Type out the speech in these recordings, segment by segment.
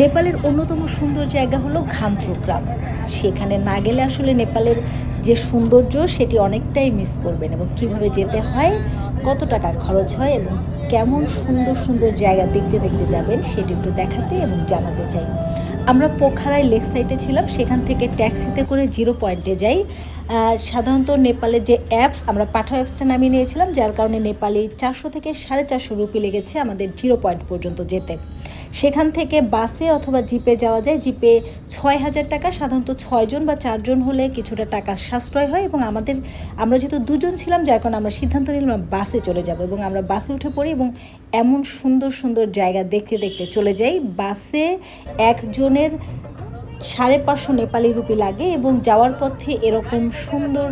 নেপালের অন্যতম সুন্দর জায়গা হলো ঘান্দ্রু গ্রাম। সেখানে না গেলে আসলে নেপালের যে সৌন্দর্য সেটি অনেকটাই মিস করবেন, এবং কিভাবে যেতে হয়, কত টাকা খরচ হয় এবং কেমন সুন্দর সুন্দর জায়গা দেখতে দেখতে যাবেন সেটি একটু দেখাতে এবং জানাতে চাই। আমরা পোখারায় লেক সাইডে ছিলাম, সেখান থেকে ট্যাক্সিতে করে জিরো পয়েন্টে যাই। সাধারণত নেপালের যে অ্যাপস, আমরা পাঠা অ্যাপসটা নামিয়ে নিয়েছিলাম, যার কারণে নেপালি 400 থেকে 450 রুপি লেগেছে আমাদের জিরো পয়েন্ট পর্যন্ত যেতে। সেখান থেকে বাসে অথবা জিপে যাওয়া যায়। জিপে 6000 টাকা, সাধারণত 6 জন বা 4 জন হলে কিছুটা টাকা সাশ্রয় হয়, এবং আমরা যেহেতু 2 জন ছিলাম, যার কারণে আমরা সিদ্ধান্ত নিলাম বাসে চলে যাব, এবং আমরা বাসে উঠে পড়ি এবং এমন সুন্দর সুন্দর জায়গা দেখতে দেখতে চলে যাই। বাসে একজনের 550 নেপালি রুপি লাগে, এবং যাওয়ার পথে এরকম সুন্দর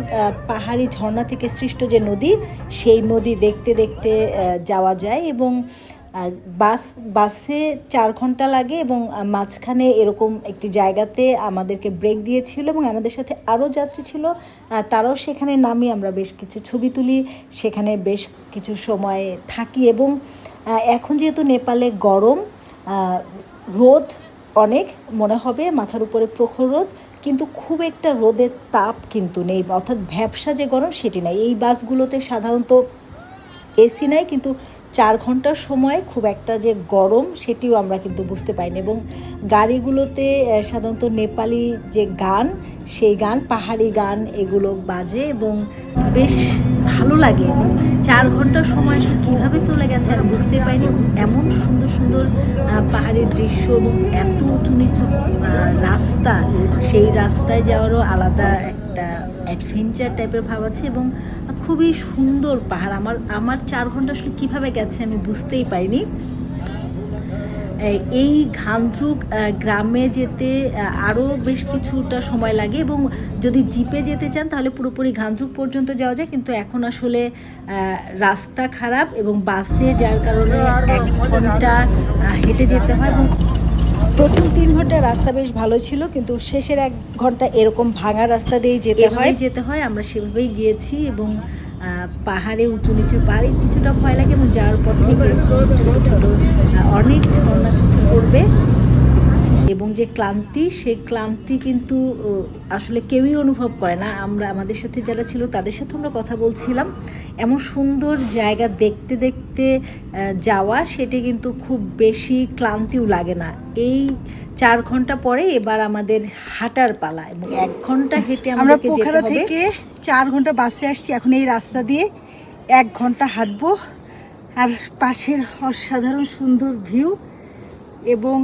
পাহাড়ি ঝর্ণা থেকে সৃষ্ট যে নদী, সেই নদী দেখতে দেখতে যাওয়া যায়। এবং বাসে 4 ঘন্টা লাগে, এবং মাঝখানে এরকম একটি জায়গাতে আমাদেরকে ব্রেক দিয়েছিল, এবং আমাদের সাথে আরও যাত্রী ছিল, তারাও সেখানে নামি আমরা বেশ কিছু ছবি তুলি, সেখানে বেশ কিছু সময় থাকি। এবং এখন যেহেতু নেপালে গরম, রোদ অনেক, মনে হবে মাথার উপরে প্রখর রোদ, কিন্তু খুব একটা রোদের তাপ কিন্তু নেই, অর্থাৎ ভ্যাপসা যে গরম সেটি নাই। এই বাসগুলোতে সাধারণত এসি নাই, কিন্তু 4 ঘন্টার সময় খুব একটা যে গরম সেটিও আমরা কিন্তু বুঝতে পারিনি। এবং গাড়িগুলোতে সাধারণত নেপালি যে গান, সেই গান, পাহাড়ি গান এগুলো বাজে, এবং বেশ ভালো লাগে। 4 ঘন্টার সময় আসলে কীভাবে চলে গেছে আমি বুঝতেই পারিনি। এমন সুন্দর সুন্দর পাহাড়ি দৃশ্য, এবং এত উঁচু নিচু রাস্তা, সেই রাস্তায় যাওয়ারও আলাদা একটা অ্যাডভেঞ্চার টাইপের ভাব আছে, এবং খুবই সুন্দর পাহাড়। আমার 4 ঘন্টা আসলে কীভাবে গেছে আমি বুঝতেই পারিনি। এই ঘান্দ্রু গ্রামে যেতে আরও বেশ কিছুটা সময় লাগে, এবং যদি জিপে যেতে চান তাহলে পুরোপুরি ঘান্দ্রু পর্যন্ত যাওয়া যায়, কিন্তু এখন আসলে রাস্তা খারাপ এবং বাসে যার কারণে 1 ঘন্টা হেঁটে যেতে হয়। এবং প্রথম 3 ঘন্টা রাস্তা বেশ ভালো ছিল, কিন্তু শেষের 1 ঘন্টা এরকম ভাঙা রাস্তা দিয়েই যেতে হয়। আমরা সেভাবেই গিয়েছি, এবং পাহাড়ে উঁচু নিচু পাহাড়ে কিছুটা ভয় লাগে, এবং যাওয়ার পর থেকে ছোটো ছোটো অনেক ঝর্ণা চোখে পড়বে, এবং যে ক্লান্তি, সেই ক্লান্তি কিন্তু আসলে কেউই অনুভব করে না। আমাদের সাথে যারা ছিল তাদের সাথে আমরা কথা বলছিলাম, এমন সুন্দর জায়গা দেখতে দেখতে যাওয়া, সেটি কিন্তু খুব বেশি ক্লান্তিও লাগে না। এই 4 ঘন্টা পরে এবার আমাদের হাঁটার পালা, এবং 1 ঘন্টা হেঁটে আমরা পোখারা থেকে 4 ঘন্টা বাসে আসছি। এখন এই রাস্তা দিয়ে 1 ঘন্টা হাঁটবো, আর পাশের অসাধারণ সুন্দর ভিউ, এবং